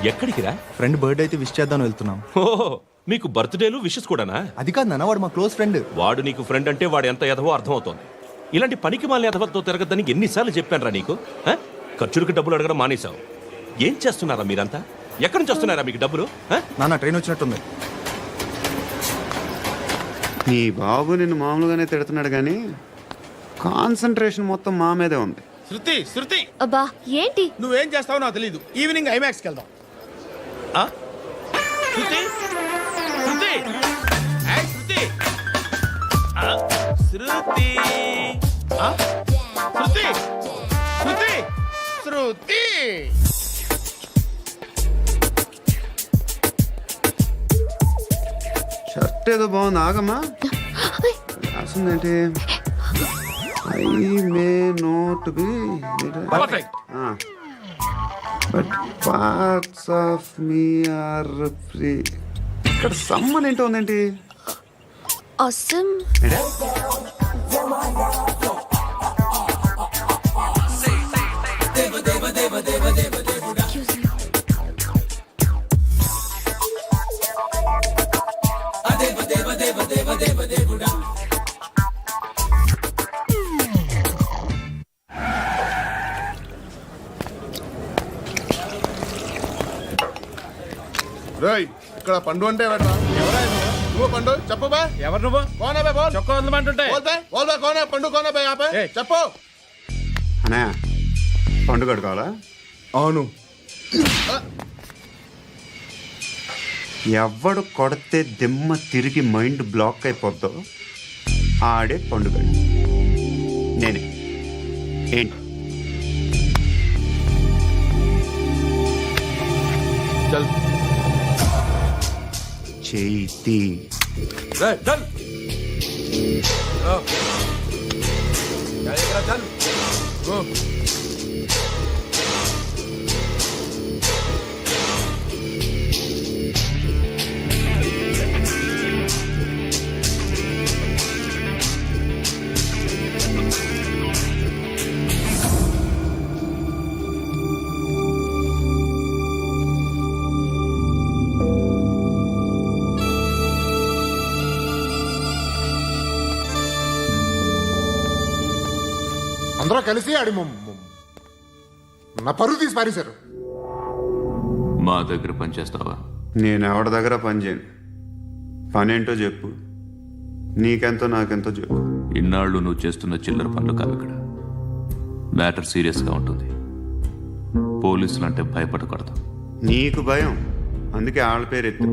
ఎక్కడికి రా? Friend birthday అయితే విష్ చేద్దాం వెళ్తున్నాం. ఓహో, మీకు బర్త్డేలు విషెస్ కూడానా? అది కాదు నాన్న, వాడు మా క్లోజ్ ఫ్రెండ్. వాడు నీకు ఫ్రెండ్ అంటే వాడు ఎంత ఎదవో అర్థమవుతోంది. ఇలాంటి పనికి మాలిన ఎదవలతో తిరగద్దని ఎన్నిసార్లు చెప్పానురా నీకు? ఖర్చులకు డబ్బులు అడగడం మానేశావు. ఏం చేస్తున్నారా మీరంతా? ఎక్కడి నుంచి వస్తున్నారా మీకు డబ్బులు? నాన్న ట్రైన్ వచ్చినట్టుంది. నీ బాబు నిన్ను మామూలుగానే తిడుతున్నాడు కానీ కాన్సన్ట్రేషన్ మొత్తం మా మీదే ఉంది. శృతి అబ్బా ఏంటి? నువ్వేం చేస్తావో నాకు తెలీదు. ఈవినింగ్ ఐమాక్స్కి వెళ్దాం. శృతి శృతి ఏయ్ శృతి శృతి శృతి శృతి శృతి షర్ట్ ఏదో బాగుంది, ఆగమ్మా. రాసిందేంటి? I may not be perfect. But parts of me are free. ఇక్కడ సమ్మన్ ఏంటో ఉందేంటి? అసమ్ ఏంటే? రేయ్, ఇక్కడ పండు అంటే ఎవరా? నువ్వు పండు చెప్పు బే. ఎవరు నువ్వు? కోనా బే బోల్. చొక్కా వదలమంటుంటే బోల్ బే బోల్ బే కోనా పండు కోనా బే ఆపే చెప్పు. అనే పండుగ కావాలా? అవును. ఎవడు కొడితే దిమ్మ తిరిగి మైండ్ బ్లాక్ అయిపోద్దో ఆడే పండుగ. నేనే. ఏంటి? చల్ చేతి రే చల్. చల్ గో. అందరూ కలిసి ఆడి నా పరువు తీసి పారేశారు. మా దగ్గర పనిచేస్తావా? నేను ఎవరి దగ్గర పని చేయను. పని ఏంటో చెప్పు. నీకెంతో నాకెంతో చెప్పు. ఇన్నాళ్ళు నువ్వు చేస్తున్న చిల్లర పనులు కావు ఇక్కడ. మ్యాటర్ సీరియస్గా ఉంటుంది. పోలీసులు అంటే భయపడకూడదు. నీకు భయం, అందుకే ఆళ్ళ పేరు ఎత్తు.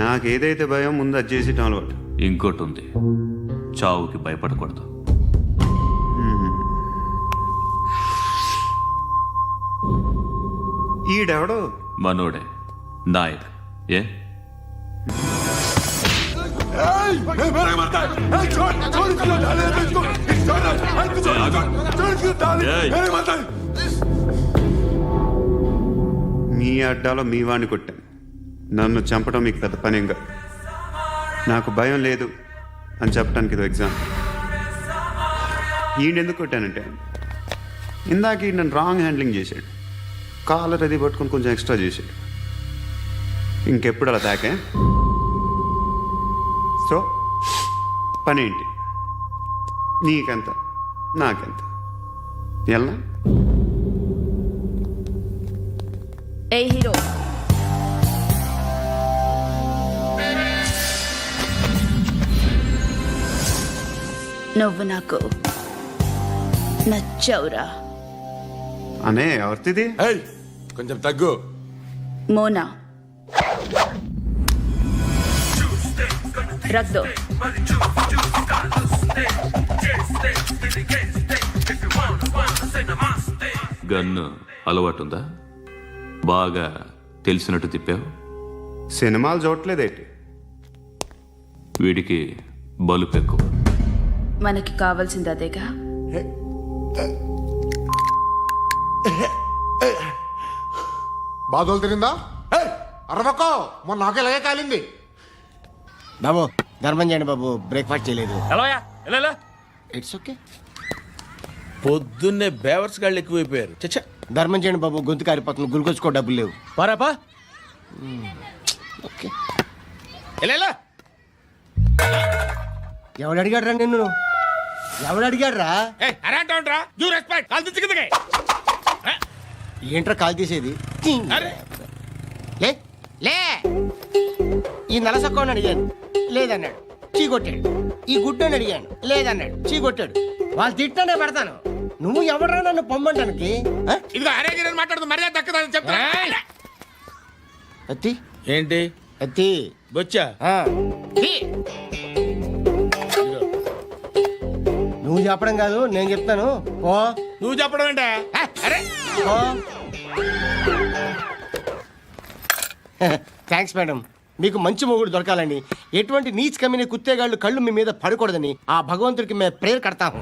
నాకేదైతే భయం ముందు అది చేసేటం అలవాటు. ఇంకోటి ఉంది, చావుకి భయపడకూడదు. ఈడెవడో మనోడే నాయక్. ఏ మీ అడ్డాలో మీ వాడిని కొట్టాను. నన్ను చంపడం మీకు పెద్ద పనేంగా. నాకు భయం లేదు అని చెప్పడానికి ఇది ఎగ్జామ్. ఈయనెందుకు కొట్టానంటే ఇందాక ఈ నన్ను రాంగ్ హ్యాండ్లింగ్ చేశాడు. కాలర్ అది పట్టుకొని కొంచెం ఎక్స్ట్రా చేశాడు. ఇంకెప్పుడు అలా తాకే. సో పనేంటి? నీకెంత నాకెంత ఎలా? ఏ హీరో, నువ్వు నాకు నచ్చవురా. అనే ఎవరిది? కొంచెం తగ్గు. మోనా రక్ దో. గన్ను అలవాటుందా? బాగా తెలిసినట్టు తిప్పావు. సినిమాలు చూడట్లేదేంటి? వీడికి బలుపు ఎక్కువ. మనకి కావాల్సింది అదేగా. బాధలు తిరిందా? అరవకో, మొన్న నాకు ఇలాగే కాలింది. బాబు ధర్మం చేయండి బాబు, బ్రేక్ఫాస్ట్ చేయలేదు. ఎలా ఇట్స్ ఓకే. పొద్దున్నే బేవర్స్ గాళ్ళు ఎక్కువైపోయారు. చచ్చా ధర్మం చేయండి బాబు, గొంతు కారిపోతుంది, గురికొచ్చుకో డబ్బులు లేవు. పారాపా ఓకే. ఎలా ఎవడు అడిగాడు రా నిన్ను? ఎవడు అడిగాడు రా? అరాంటా ఉంటా యూ రెస్పెక్ట్ కాల్ తెచ్చి కిందకి ఏంట్రా కాల్ తీసేది? అరే లే లే. ఈ నలసక్కని అడిగాను, లేదన్నాడు, చీ కొట్టాడు. ఈ గుడ్డని అడిగాను, లేదన్నాడు, చీ కొట్టాడు. వాళ్ళు తిట్టానే పెడతాను. నువ్వు ఎవడరా నన్ను పొమ్మంటానికి? ఆ? ఇదిగో అరే గిరని మాట్లాడుతూ మర్యాద దక్కదని చెప్తా అత్తి ఏంటి అత్తి. బొచ్చా ఆ. తీ. నువ్వు చెప్పడం కాదు, నేను చెప్తాను. ఓ నువ్వు చెప్పడం ఏంటే అరే ఓ. Thanks madam. మీకు మంచి మొగుడు దొరకాలని, ఎటువంటి నీచ్ కమ్మిన కుత్తేగాళ్ళు కళ్ళు మీ మీద పడకూడదని ఆ భగవంతుడికి మేము ప్రేయర్ కడతాము.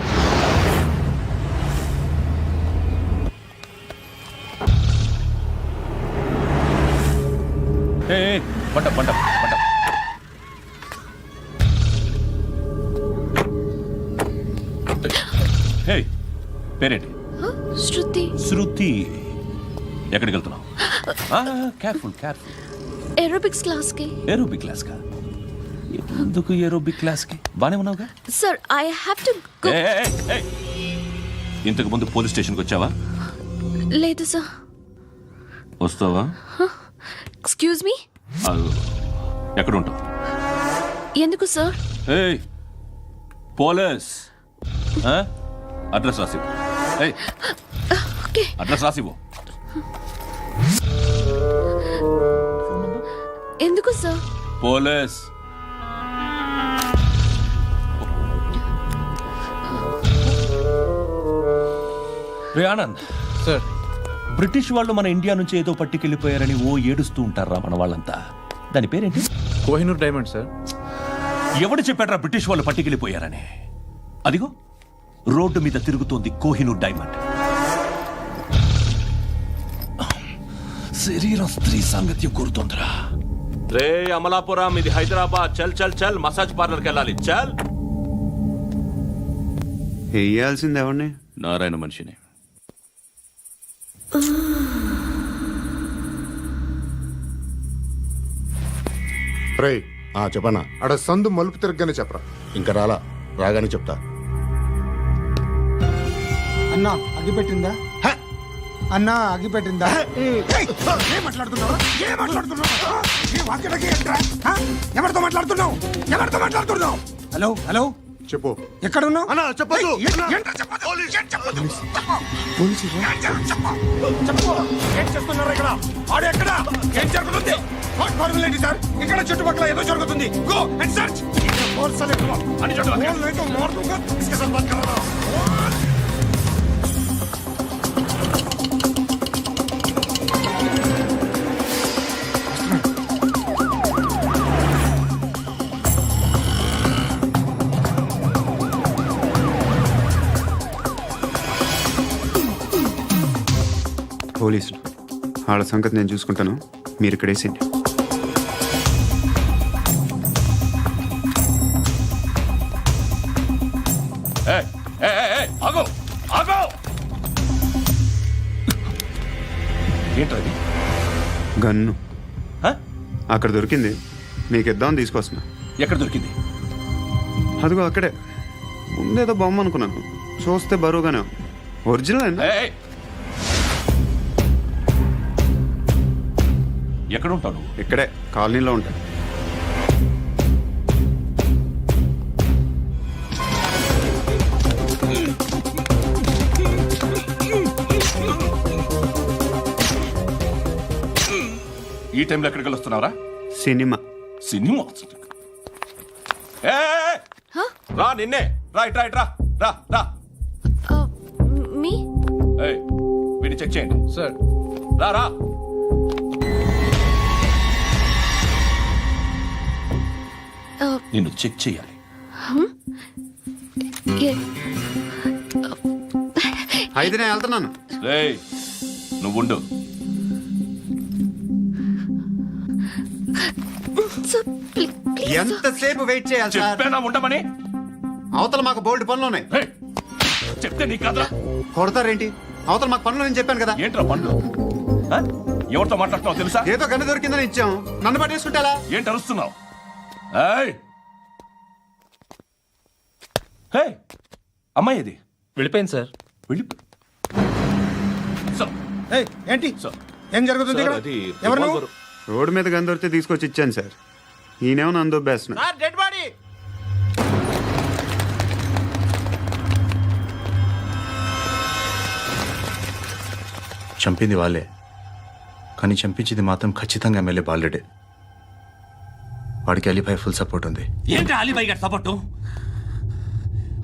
పంట పంట పంట. హే, పేరేంటి? శృతి. శృతి. ఎక్కడికి వెళ్తున్నావు? Careful careful. ఏరోబిక్స్ క్లాస్ కి. ఏరోబిక్ క్లాస్ కా? ఎందుకు ఏరోబిక్ క్లాస్ కి? బానే ఉన్నావుగా? Sir I have to go. ఇంతకు ముందు పోలీస్ స్టేషన్కి వచ్చావా? లేదు సార్. వస్తావా? Excuse me. ఎక్కడ ఉంటావు? ఎందుకు సార్? ఏయ్, పోలీస్. అడ్రస్ రాసివ్వు. ఏయ్, ఓకే. అడ్రస్ రాసివ్వు. ఎందుకు సార్? పోలీస్. రే ఆనంద్ సార్. బ్రిటిష్ వాళ్ళు మన ఇండియా నుంచి ఏదో పట్టుకెళ్ళిపోయారని ఓ ఏడుస్తూ ఉంటారా మన వాళ్ళంతా? దాని పేరేంటి? Kohinoor diamond sir. ఎవడు చెప్పాడ్రా బ్రిటిష్ వాళ్ళు పట్టుకెళ్ళిపోయారని? అదిగో రోడ్డు మీద తిరుగుతోంది కోహినూర్ డైమండ్. శరీరం స్త్రీ సాంగత్యం కోరుతోందిరా. రే అమలాపురం, ఇది హైదరాబాద్. చల్ చల్ చల్, మసాజ్ పార్లర్కి వెళ్ళాలి. చల్. వేయాల్సింది ఎవరిని? నారాయణ మనిషిని. రే చెప్పనా, అడ సందు మలుపు తిరగగానే చెప్పరా. ఇంకా రాలా, రాగానే చెప్తా. అన్నా అగ్గి పెట్టిందా? అన్నా అగ్గి పెట్టిందా? ఏం మాట్లాడుతున్నావు? ఎవరితో మాట్లాడుతున్నావు? ఎవరితో మాట్లాడుతున్నావు? హలో హలో, చెప్పు. ఎక్కడ ఉన్నావు? అన్నా చెప్పదు. ఏం చేస్తున్నారు ఇక్కడ? ఆడు ఎక్కడ? ఏం జరుగుతుంది? వాట్ ఫార్ములేంటి సార్? ఇక్కడ చుట్టుపక్కల ఏదో జరుగుతుంది. Go and search. అని పోలీసులు వాళ్ళ సంగతి నేను చూసుకుంటాను, మీరు ఇక్కడ వేసేయండి. ఆగో ఆగో. ఏంటది? గన్ను అక్కడ దొరికింది, మీకు ఇద్దామని తీసుకొస్తున్నా. ఎక్కడ దొరికింది? అదిగో అక్కడే. ముందేదో బొమ్మ అనుకున్నాను, చూస్తే బరువుగానే ఉంది. ఒరిజినల్ అండి. ఎక్కడ ఉంటాను? ఇక్కడే కాలనీలో ఉంటాను. ఈ టైంలో ఎక్కడికి వస్తున్నావురా? సినిమా. సినిమా? రా నిన్నే. రైట్ రైట్ రా రా రా. మీ. వీడిని చెక్ చేయండి సార్. రా రా. నిన్ను చెక్ చేయాలి. అయితే నేను వెళ్తున్నాను. రేయ్, నువ్వుండు. ఎంతసేపు వెయిట్ చేయాలి సార్? చెప్పేనా ఉండమని? అవతల మాకు బోల్డ్ పనులు ఉన్నాయి. చెప్తే నీకు కదరా? కొడతారేంటి? అవతల మాకు పనులు నేను చెప్పాను కదా. ఏంట్రా పండ్లు ఆ? ఎవరితో మాట్లాడుతున్నావు తెలుసా? ఏదో గన్ను దొరికిందని ఇచ్చాం, నన్ను పట్టేసుకుంటా. ఏంటి అరుస్తున్నావు? ఏయ్! హే! అమ్మాయి ఇది వెళ్ళిపోయింది సార్. వెళ్ళి సార్, ఏయ్, ఏంటి సార్. ఏం జరుగుతుంది సార్, ఇక్కడ? అది ఎవరు నువ్వు? రివాల్వర్. రోడ్డు మీద గన్ను దొరికితే తీసుకొచ్చి ఇచ్చాను సార్. ఈయనేమో నన్ను దొబ్బేస్తున్నా. Dead body. చంపింది వాళ్ళే, కానీ చంపించింది మాత్రం ఖచ్చితంగా ఎమ్మెల్యే బాలుడే. వాడికి అలీభాయ్ ఫుల్ సపోర్ట్ ఉంది. ఏంటి అలీబాయి గారి సపోర్టు?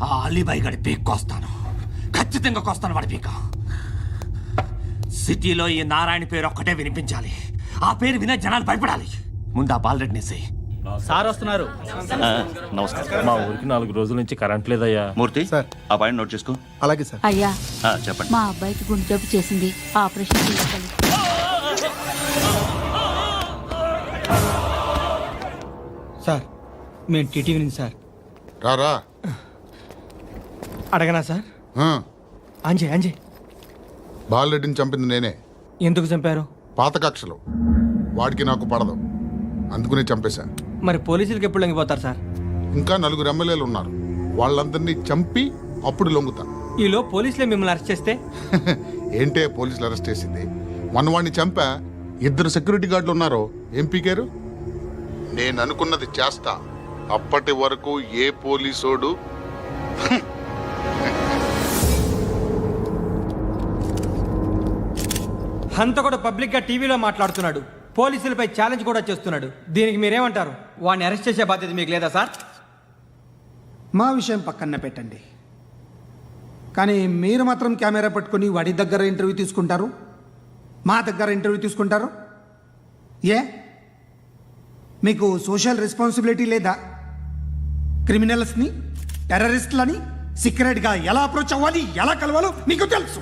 ఆ అలీబాయి గారి పీక్ కోస్తాను, ఖచ్చితంగా కోస్తాను వాడి పీక. సిటీలో ఈ నారాయణ పేరు ఒక్కటే వినిపించాలి. ఆ పేరు వినే జనాలు భయపడాలి. ముందు ఆ బాలరెడ్డిని వేసేయ్. సార్ వస్తున్నారు. నమస్కారం. మా ఊరికి 4 రోజుల నుంచి కరెంట్ లేదయ్యా. మూర్తి సార్. ఆ పాయింట్ నోట్ చేసుకో. అలాగే సార్. అయ్యా, చెప్పండి. మా అబ్బాయికి గుండె జబ్బు చేసింది, ఆపరేషన్ చేయాలి. సార్ మేము టీటీవీ నుంచి సార్. రారా. అడగనా సార్? ఆ, అంజయ్ బాలరెడ్డిని చంపింది నేనే. ఎందుకు చంపారు? పాత కక్షలు. వాడికి నాకు పడదు, అందుకునే చంపేశా. మరి పోలీసులకు ఎప్పుడు లొంగిపోతారు సార్? ఇంకా 4 ఎమ్మెల్యేలు ఉన్నారు, వాళ్ళందరినీ చంపి అప్పుడు లొంగుతా. ఈలో పోలీసులే మిమ్మల్ని అరెస్ట్ చేస్తే? ఏంటే పోలీసులు అరెస్ట్ చేసింది? మొన్న వాడిని చంపా, 2 సెక్యూరిటీ గార్డులు ఉన్నారు, ఏం పీకారు? నేను అనుకున్నది చేస్తా. అప్పటి వరకు ఏ పోలీసోడు హంతకుడు పబ్లిక్ గా టీవీలో మాట్లాడుతున్నాడు, పోలీసులపై ఛాలెంజ్ కూడా చేస్తున్నాడు. దీనికి మీరేమంటారు? వాడిని అరెస్ట్ చేసే బాధ్యత మీకు లేదా సార్? మా విషయం పక్కన పెట్టండి, కానీ మీరు మాత్రం కెమెరా పట్టుకొని వాడి దగ్గర ఇంటర్వ్యూ తీసుకుంటారు, మా దగ్గర ఇంటర్వ్యూ తీసుకుంటారు. ఏ మీకు సోషల్ రెస్పాన్సిబిలిటీ లేదా? క్రిమినల్స్ని, టెర్రరిస్టులని సీక్రెట్గా ఎలా అప్రోచ్ అవ్వాలి, ఎలా కలవాలో మీకు తెలుసు.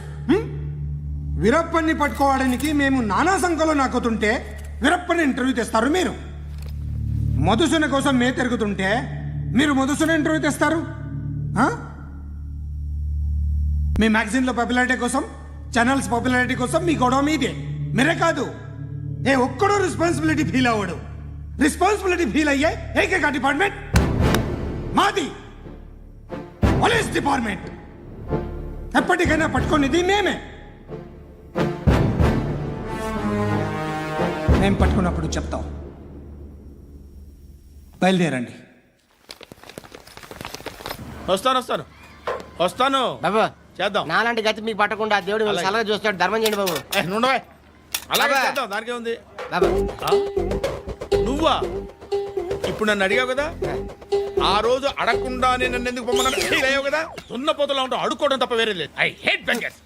వీరప్పన్ని పట్టుకోవడానికి మేము నానా సంఖ్యలో నాకుతుంటే వీరప్పని ఇంటర్వ్యూ తెస్తారు మీరు. మధుసూన కోసం మే తిరుగుతుంటే మీరు మధుసూన ఇంటర్వ్యూ తెస్తారు. మీ మ్యాగజైన్లో పాపులారిటీ కోసం, ఛానల్స్ పాపులారిటీ కోసం మీ గొడవ మీదే. మీరే కాదు, ఏ ఒక్కడో రెస్పాన్సిబిలిటీ ఫీల్ అవ్వడు. రెస్పాన్సిబిలిటీ ఫీల్ అయ్యే ఏకైక డిపార్ట్మెంట్ మాది, పోలీస్ డిపార్ట్మెంట్. ఎప్పటికైనా పట్టుకునేది మేమే. మేము పట్టుకున్నప్పుడు చెప్తాం. బయలుదేరండి. వస్తాను బాబు చేద్దాం. నాలాంటి గతి మీకు పట్టకుండా దేవుడు మిమ్మల్ని సలహా చూస్తాడు. ధర్మం చేయండి బాబు. నుండవే అలాగే బాబా. చేద్దాం, దానికే ఉంది. బాబు నువ్వా ఇప్పుడు నన్ను అడిగావు కదా, ఆ రోజు అడగకుండానే నన్ను ఎందుకు పొమ్మన్నా ఫీల్ అయ్యావు కదా. సున్న పోతలో ఉంటావు, అడుక్కోవడం తప్ప వేరే లేదు. I hate bangers.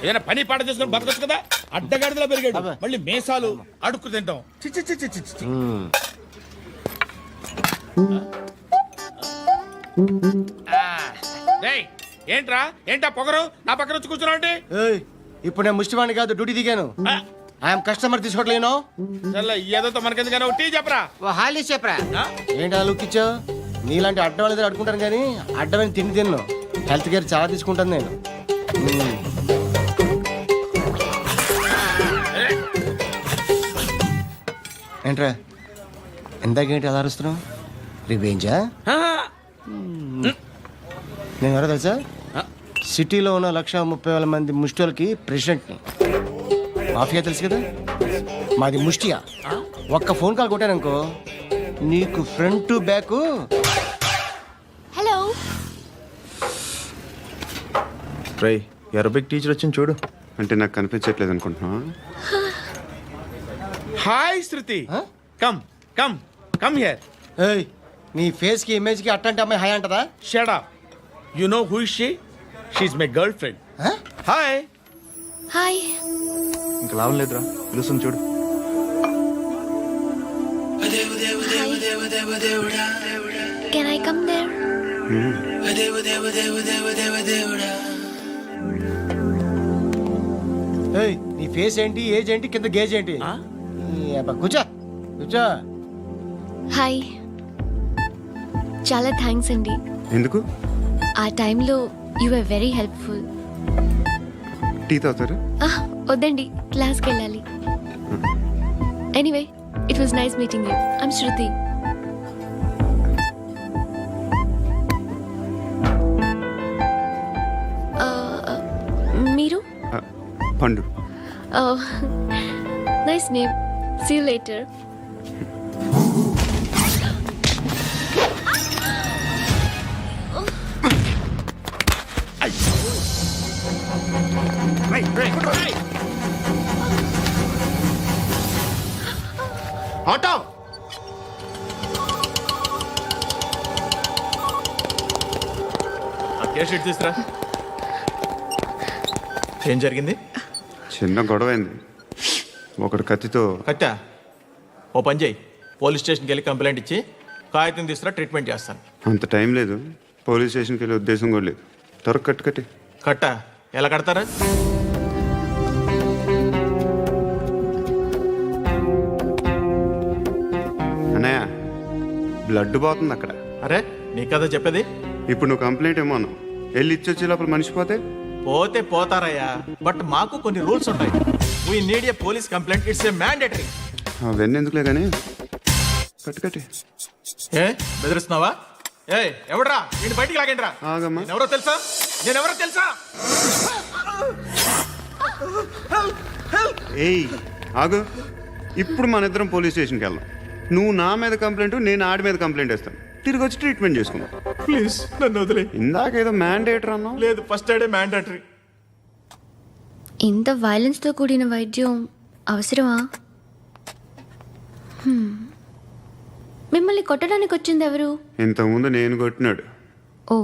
ఏదైనా పని పాట చేసుకుని బతకొచ్చు కదా. అడ్డగాడిదలా పెరిగాడు, మళ్ళీ మేసాలు అడుక్కు తింటాం. చి చి చి చి చి చి. రేయ్, ఏంటా పొగరు నా పక్కన వచ్చి కూర్చున్నావు అంటే? ఇప్పుడు నేను ముష్టివాణి కాదు, డ్యూటీ దిగాను. ఐఎమ్ కస్టమర్ తీసుకోవట్లేను. ఏదో మనకెందుకైనా టీ చెప్పరా. ఓ హాలీస్ చెప్పరా. ఏంటి అలా లుక్ ఇచ్చావు? నీలాంటి అడ్డం వాళ్ళ దగ్గర అడుకుంటాను, కానీ అడ్డమైన తిండి తిన్ను. హెల్త్ కేర్ చాలా తీసుకుంటాను నేను. ఏంట్రా ఎందాకేంటి అలా అరుస్తున్నావు? రివేంజా? నేను ఎవరో తెలుసా? సిటీలో ఉన్న 130,000 మంది ముష్టిలకి ప్రెసిడెంట్ని. మాఫియా తెలుసు కదా, మాది ముష్టియా. ఒక్క ఫోన్ కాల్ కొట్టాననుకో, నీకు ఫ్రంట్ టు బ్యాక్. హలో. రై, అరబిక్ టీచర్ వచ్చింది చూడు. అంటే నాకు కనిపించట్లేదు అనుకుంటున్నా. Hi Shruti, come come come here. ఏయ్, నీ ఫేస్ కి ఇమేజ్ కి అట్టంటే అమ్మాయి హాయ్ అంటదా? Shut up. You know who is she? She is my girlfriend. Hi. Hi. ఇంకా లాభం లేదురా, పిలుస్తుంది చూడు. Can I come there? ఏయ్, నీ ఫేస్ ఏంటి, ఏజ్ ఏంటి, కింద గేజ్ ఏంటి? కూర్చో కూర్చో. హాయ్. చాలా థ్యాంక్స్ అండి. ఎందుకు? ఆ టైంలో you are very helpful. Tea తాగుతారు? వద్దండి, క్లాస్కి వెళ్ళాలి. Anyway, it was nice meeting you. I'm Shruti. మీరు? Pandu. Nice name. See you later. Auto. Sheet తీసురా. ఏం జరిగింది? చిన్న గొడవ అయింది. ఒకడు కత్తితో. కట్టా? ఓ పని చేయి, పోలీస్ స్టేషన్కి వెళ్ళి కంప్లైంట్ ఇచ్చి కాగితం తీసుకురా, ట్రీట్మెంట్ చేస్తాను. అంత టైం లేదు, పోలీస్ స్టేషన్కి వెళ్ళే ఉద్దేశం కూడా లేదు. త్వరగా కట్టి. కట్టా? ఎలా కడతారా? అన్నయ్య, బ్లడ్ పోతుంది అక్కడ. అరే నీ కదా చెప్పేది. ఇప్పుడు నువ్వు కంప్లైంట్ ఏమో అన్నావు, వెళ్ళి ఇచ్చొచ్చే లోపల మనిషి పోతే పోతే పోతారయ్యా, బట్ మాకు కొన్ని రూల్స్ ఉంటాయి. We need a police complaint, it's a mandatory. అవన్నీ ఎందుకులే కానీ కట్టి. ఏ బెదిరిస్తున్నావా? ఏ ఎవడ్రా నేను బయటికి లాగండి రా. ఆగమ్మా. ఎవరో తెలుసా? నేనెవరో తెలుసా? ఏయ్ ఆగు. ఇప్పుడు మన ఇద్దరం పోలీస్ స్టేషన్కి వెళ్దాం. నువ్వు నా మీద కంప్లైంట్, నేను ఆడి మీద కంప్లైంట్ వేస్తాను. తిరిగి వచ్చి ట్రీట్మెంట్ చేసుకుందాం. ప్లీజ్ నన్ను వదిలే. ఇందాకేదో మ్యాండేటర్ అన్నావు. లేదు, ఫస్ట్ ఎయిడే మ్యాండేటరీ. ఇంత వైలెన్స్తో కూడిన వైద్యం అవసరమా? మిమ్మల్ని కొట్టడానికి వచ్చింది ఎవరు? ఇంతకుముందు నేను కొట్టినాడు. ఓ,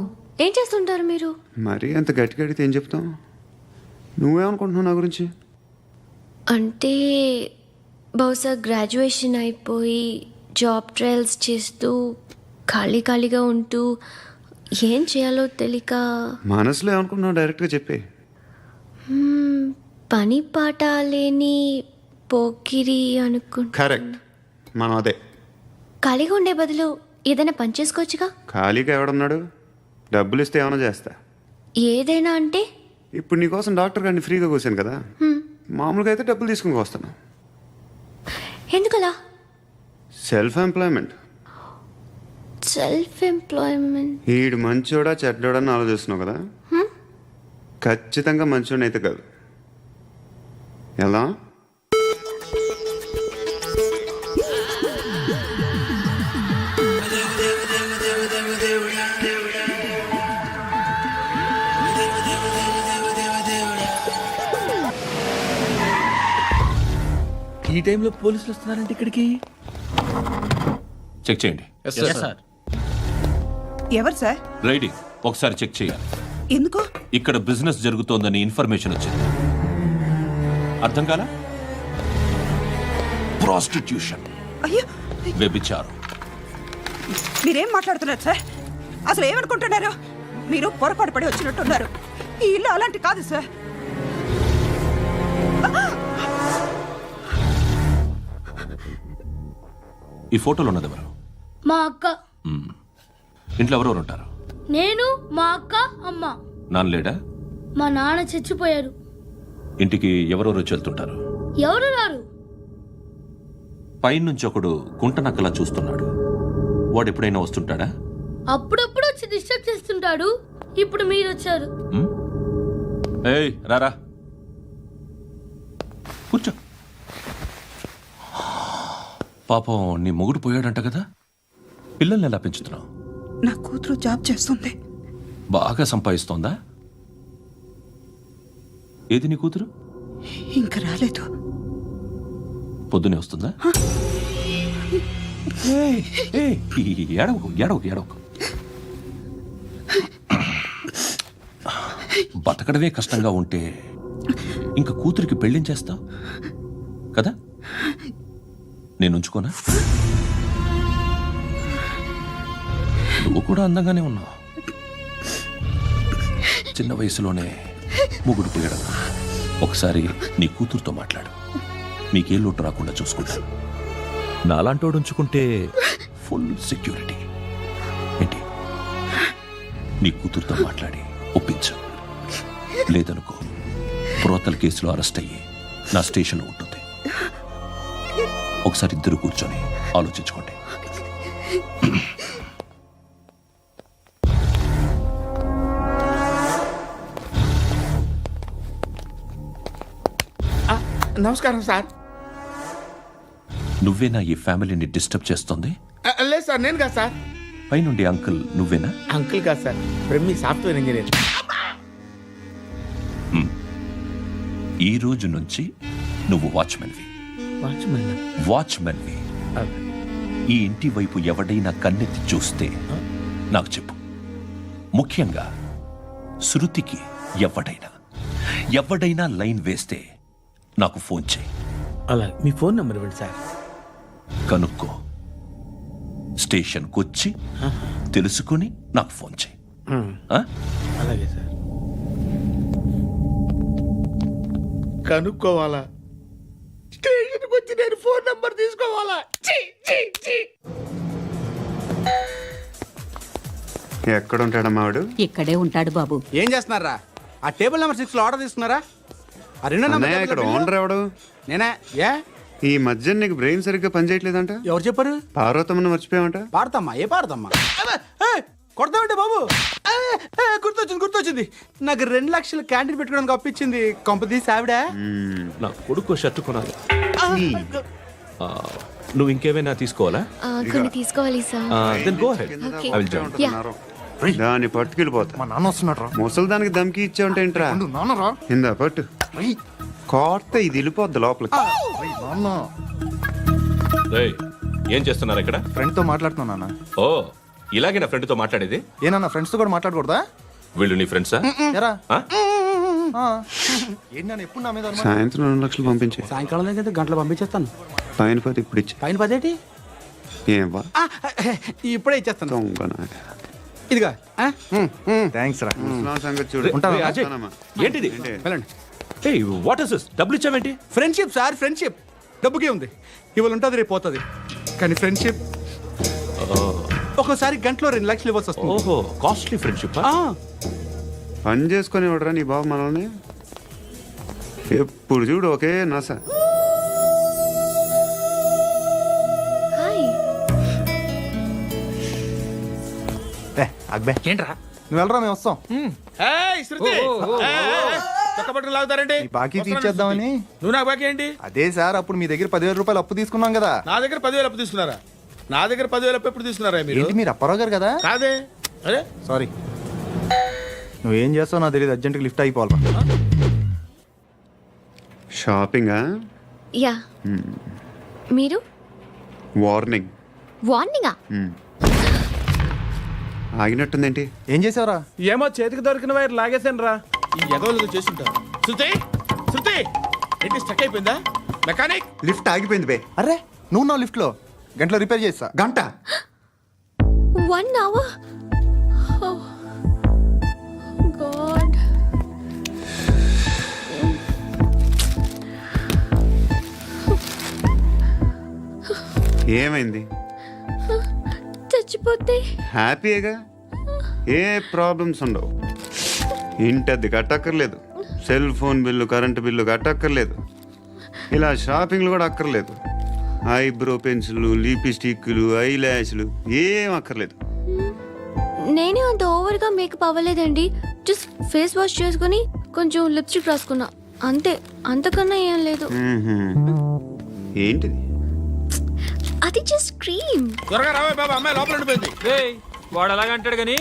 ఏం చేస్తుంటారు మీరు? మరీ అంత గట్టిగా అడిగితే ఏం చెప్తాం? నువ్వేమనుకుంటున్నావు నా గురించి? అంటే బహుశా గ్రాడ్యుయేషన్ అయిపోయి జాబ్ ట్రయల్స్ చేస్తూ ఖాళీగా ఉంటూ ఏం చేయాలో తెలియక. మనసులో ఏమనుకుంటున్నావు డైరెక్ట్గా చెప్పే. పని పాట లేని పోకిరి అనుకుంటా. కరెక్ట్, మనం అదే. ఖాళీగా ఉండే బదులు ఏదైనా పని చేసుకోవచ్చుగా. ఖాళీగా ఎవడన్నాడు? డబ్బులు ఇస్తే ఏమైనా చేస్తా. ఏదైనా అంటే? ఇప్పుడు నీకోసం డాక్టర్ గారిని ఫ్రీగా కూర్చాను కదా, మామూలుగా అయితే డబ్బులు తీసుకుని వస్తాను. ఎందుకలా? Self employment. ఈడు మంచోడా చెడ్డోడా అని ఆలోచిస్తున్నావు కదా. ఖచ్చితంగా మంచోడని అయితే కాదు. ఎలా? ఈ టైంలో పోలీసులు వస్తున్నారంటే ఇక్కడికి. చెక్ చేయండి. ఎవరు సార్? రైడింగ్ ఒకసారి చెక్ చేయాలి. ఎందుకు? ఇక్కడ బిజినెస్ జరుగుతోందని ఇన్ఫర్మేషన్ వచ్చింది. అర్థం కాలా? ప్రాస్టిట్యూషన్, అయ్యో, వ్యభిచారం. మీరేం మాట్లాడుతున్నారు సార్? అసలు ఏమనుకుంటున్నారు? మీరు పొరపాటు పడి వచ్చినట్టున్నారు. ఈ ఇల్లు అలాంటి కాదు సార్. ఈ ఫోటోలో ఉన్నది ఎవరు? మా అక్క. ఇంట్లో ఎవరెవరు ఉంటారు? నేను, మా అక్క, అమ్మ. నాన్న లేడా? మా నాన్న చచ్చిపోయారు. ఇంటికి ఎవరెవరు వచ్చి వెళ్తుంటారు? ఎవరు రారు. పైనుంచి ఒకడు గుంటనక్కలా చూస్తున్నాడు. వాడు ఎప్పుడైనా వస్తుంటాడా? అప్పుడప్పుడు వచ్చి డిస్టర్బ్ చేస్తుంటాడు. ఇప్పుడు మీరు వచ్చారు. ఏయ్ రారా, కూర్చో. పాపం నీ మొగుడు పోయాడంట కదా, పిల్లల్ని ఎలా పెంచుతున్నావు? నా కూతురు జాబ్ చేస్తుంది. బాగా సంపాదిస్తోందా? ఏది నీ కూతురు? ఇంకా రాలేదు. పొద్దునే వస్తుందా? ఏడవకు. బతకడమే కష్టంగా ఉంటే ఇంకా కూతురికి పెళ్ళించేస్తావు కదా? నేను ఉంచుకోనా? నువ్వు కూడా అందంగానే ఉన్నావు. చిన్న వయసులోనే ముగుడు పోయడం. ఒకసారి నీ కూతురుతో మాట్లాడు, మీకే లోటు రాకుండా చూసుకుంటాను. నాలాంటోడు ఉంచుకుంటే ఫుల్ సెక్యూరిటీ. ఏంటి? నీ కూతురుతో మాట్లాడి ఒప్పించు. లేదనుకో ప్రోతల కేసులో అరెస్ట్ అయ్యి నా స్టేషన్లో ఉంటుంది. ఒకసారి ఇద్దరు కూర్చొని ఆలోచించుకోండి. నమస్కారం సార్. నువ్వేనా ఈ ఫ్యామిలీని డిస్టర్బ్ చేస్తుంది? లేదు సార్, నేను కాదు సార్. పైనుండి అంకుల్ నువ్వేనా? అంకుల్ కాదు సార్, బ్రహ్మి సాఫ్ట్వేర్ ఇంజనీర్. ఈ రోజు నుంచి నువ్వు వాచ్మెన్వి. వాచ్మెన్వి. ఈ ఇంటి వైపు ఎవడైనా కన్నెత్తి చూస్తే నాకు చెప్పు. ముఖ్యంగా శృతికి ఎవడైనా లైన్ వేస్తే నాకు ఫోన్ చేయి. అలా మీ ఫోన్ నెంబర్ ఇవ్వండి సార్. కనుక్కో, స్టేషన్కి వచ్చి తెలుసుకుని నాకు ఫోన్ చేయి. ఆ? అలాగే సార్. కనుక్కోవాలా? స్టేషన్కి వచ్చి నేను ఫోన్ నంబర్ తీసుకోవాలా? ఎక్కడ ఉంటాడమ్మా వాడు? ఇక్కడే ఉంటాడు బాబు. ఏం చేస్తున్నారా? ఆ టేబుల్ నెంబర్ 6 లో ఆర్డర్ తీసుకున్నారా? ఆ రెండో నెంబర్ అన్నయ్య, ఇక్కడ ఓనర్ ఎవడు? నేనే. ఏ ఈ మధ్య నీకు బ్రెయిన్ సరిగ్గా పనిచేయట్లేదంట. ఎవరు చెప్పారు? పార్వతమ్మను మర్చిపోయామంట. పాడతామ్మా? ఏ పాడతామ్మా? కొడతామంటే బాబు. గుర్తొచ్చింది. నాకు 2 లక్షలు క్యాంటీన్ పెట్టుకోవడానికి అప్పించింది కొంపదీసి ఆవిడ. నా కొడుకు షర్టు కొనాలి. నువ్వు ఇంకేమైనా తీసుకోవాలా? కొన్ని తీసుకోవాలి sir. Then go ahead. Okay. I will join. దాన్ని పట్టుకెళ్ళిపోతా. మా నాన్న వస్తున్నాడు రా. ముసలి దానికి దమ్కి ఇచ్చావుంటేంట్రా? నాన్నరా. ఇందా పట్టు. కోర్త ఇది వెళ్ళిపోద్ది లోపలికి. నాన్న రేయ్, ఏం చేస్తున్నారు ఇక్కడ? ఫ్రెండ్ తో మాట్లాడుతున్నా నాన్న. ఓ, ఇలాగే నా ఫ్రెండ్తో మాట్లాడేది? ఏనా ఫ్రెండ్స్ తో కూడా మాట్లాడకూడదా? వీళ్ళు నీ ఫ్రెండ్సా? ఎరా ఆ? ఏంటి నాన్న ఎప్పుడు నా మీద అనుమానం? సాయంత్రం 2 లక్షలు పంపించే. సాయంకాలం దగ్గర గంటలు పంపించేస్తాను. పైన 10 ఇప్పుడు ఇచ్చే. పైన 10 ఏంటి? ఏం వా ఇప్పుడే ఇచ్చేస్తాను. దొంగనా. ఇదిగా థ్యాంక్స్ రా. ముసలాం సంగతి చూడు. రేయ్, అజయ్, ఉంటానమ్మా. ఏంటిది? వెళ్ళండి. ఏయ్, వాట్ ఇస్ దిస్? డబ్బులు ఇచ్చావేంటి? Friendship sir, friendship. డబ్బుకే ఉంది. ఇవాళ ఉంటుంది, రేపు పోతుంది. కానీ ఫ్రెండ్షిప్ ఒక్కోసారి గంటలో 2 లక్షలు ఇవ్వాల్సి వస్తుంది. ఓహో, కాస్ట్లీ ఫ్రెండ్షిప్. పని చేసుకొని ఇవ్వడరా నీ బాబు మనల్ని? ఎప్పుడు చూడు ఒకే నస. హాయ్. అక్బే ఏంట్రా? నువ్వు వెళ్ళరా, మేము వస్తాం. ఏయ్, శృతి! చొక్కా పట్టుకుని లాగుతారండి? ఈ బాకీ తీర్చేద్దామని. నువ్వు నాకు బాకీ ఏంటి? అదే సార్, అప్పుడు మీ దగ్గర 10,000 రూపాయలు అప్పు తీసుకున్నాం కదా. నా దగ్గర 10,000 అప్పు తీసుకున్నారా? నా దగ్గర 10,000 అప్పు ఎప్పుడు తీసుకున్నారా మీరు? ఏంటి మీరు అప్పారావు గారు కదా? కాదే. అరే సారీ. నువ్వేం చేస్తావు నాకు తెలియదు, అర్జెంట్గా లిఫ్ట్ అయిపోవాలి. షాపింగా? యా. మీరు? వార్నింగ్. వార్నింగా? ఆగినట్టుందేంటి? ఏం చేసావురా? ఏమో చేతికి దొరికిన వైర్ లాగేసాను రా. ఈ ఎగవలు చేస్తుంటారు. శృతి ఏంటి స్టక్ అయిపోయిందా? మెకానిక్ లిఫ్ట్ ఆగిపోయింది బే. అరే నువ్వు నా లిఫ్ట్ లో గంటలో రిపేర్ చేస్తా. గంట? 1 hour? Oh. God. ఏమైంది? చచ్చిపోతే? హ్యాపీగా, ఏ ప్రాబ్లమ్స్ ఉండవు. ఇంటి అద్దె కట్టక్కర్లేదు, cell phone bill, current bill కట్టక్కర్లేదు, ఇలా షాపింగ్లు కూడా అక్కర్లేదు. ఐబ్రో పెన్సిల్లు, లిప్స్టిక్లు, ఐ ల్యాష్లు ఏం అక్కర్లేదు. నేనే అంత ఓవర్గా మేకప్ అవ్వలేదండి. జస్ట్ ఫేస్ వాష్ చేసుకుని కొంచెం లిప్స్టిక్ రాసుకున్నా అంతే. అంతకన్నా ఏం లేదు. ఏంటిది? అది జస్ట్ క్రీమ్. త్వరగా రావే బాబా, అమ్మాయి లోపల ఉండిపోయింది. వాడు అలాగంటాడు కానీ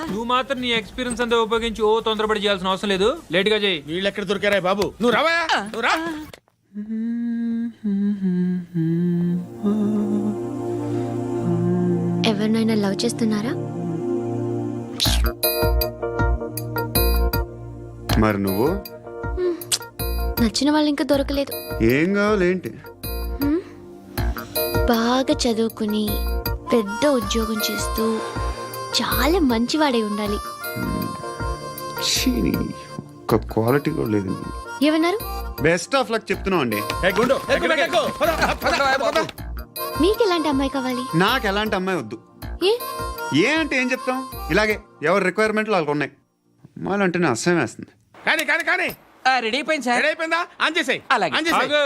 నువ్వు మాత్రం నీ ఎక్స్పీరియన్స్ అంతా ఉపయోగించి ఓ తొందరపడి చేయాల్సిన అవసరం లేదు. లేట్ గా చేయి. వీళ్ళు ఎక్కడ దొరికారా బాబు? నువ్వు రావా, నువ్వు రా. ఎవరినైనా లవ్ చేస్తున్నారా? మరి నువ్వు? నచ్చిన వాళ్ళు ఇంకా దొరకలేదు. ఏం కావాలి ఏంటి? బాగా చదువుకుని పెద్ద ఉద్యోగం చేస్తూ చాలా మంచివాడై ఉండాలి. ఒక్క క్వాలిటీ కూడా లేదు. ఏమన్నారు? బెస్ట్ ఆఫ్ లక్ చెప్తున్నావు అండి. మీకు ఎలాంటి అమ్మాయి కావాలి? నాకు ఎలాంటి అమ్మాయి వద్దు. ఏ ఏ అంటే ఏం చెప్తాం, ఇలాగే ఎవరి రిక్వైర్మెంట్లు వాళ్ళకు ఉన్నాయి. అమ్మాయిలంటేనే అసహ్యం వేస్తుంది. కానీ కానీ కానీ రెడీ అయిపోయింది సార్. రెడీ అయిపోయిందా? ఆన్ చేసేయ్. అలాగే. ఆన్ చేసేయ్. ఆగు.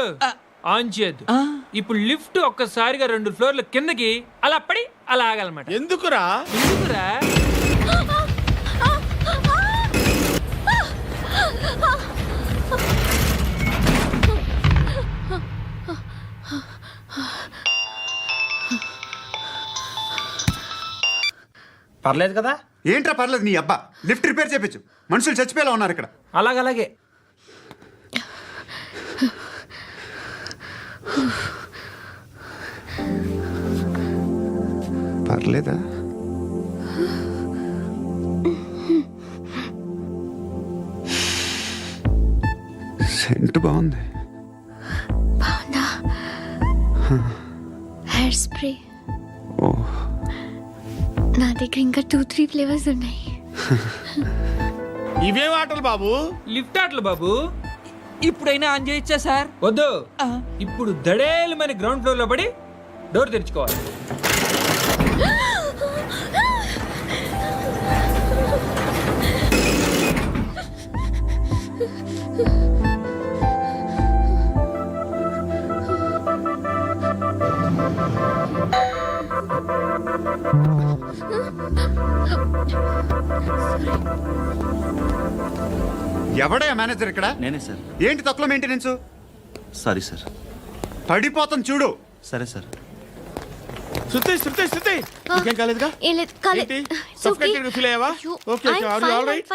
ఆన్ చేయద్దు. ఇప్పుడు లిఫ్ట్ ఒక్కసారిగా 2 ఫ్లోర్ల కిందకి అలా పడి అలా ఆగాలన్నమాట. ఎందుకురా? ఎందుకురా? పర్లేదు కదా? ఏంట్రా పర్లేదు నీ అబ్బా, లిఫ్ట్ రిపేర్ చేయించు. మనుషులు చచ్చిపోయేలా ఉన్నారు ఇక్కడ. అలాగలాగే. పర్లేదా? సెంట్ బాగుంది. బాగుందా? Hair spray. ఓ, నా దగ్గర ఇంకా 2-3 ఫ్లేవర్స్ ఉన్నాయి. ఇవేం ఆటలు బాబు? లిఫ్ట్ ఆటలు బాబు. ఇప్పుడైనా ఆన్ చేయొచ్చా సార్? వద్దు. ఇప్పుడు దడేలు మన గ్రౌండ్ ఫ్లోర్ లో పడి డోర్ తెరుచుకోవాలి. ఎవడయ్యా మేనేజర్ ఇక్కడ? నేనే సార్. ఏంటి తక్కువ మెయింటెనెన్స్? Sorry sir. పడిపోతాం చూడు. సరే సార్. శృతి శృతి శృతి ఇంకేం కాలేదుగా? ఏం లేదు, కాలేదు. ఏంటి? Suffocated గా feel అయ్యావా? Okay, okay. Are you all right?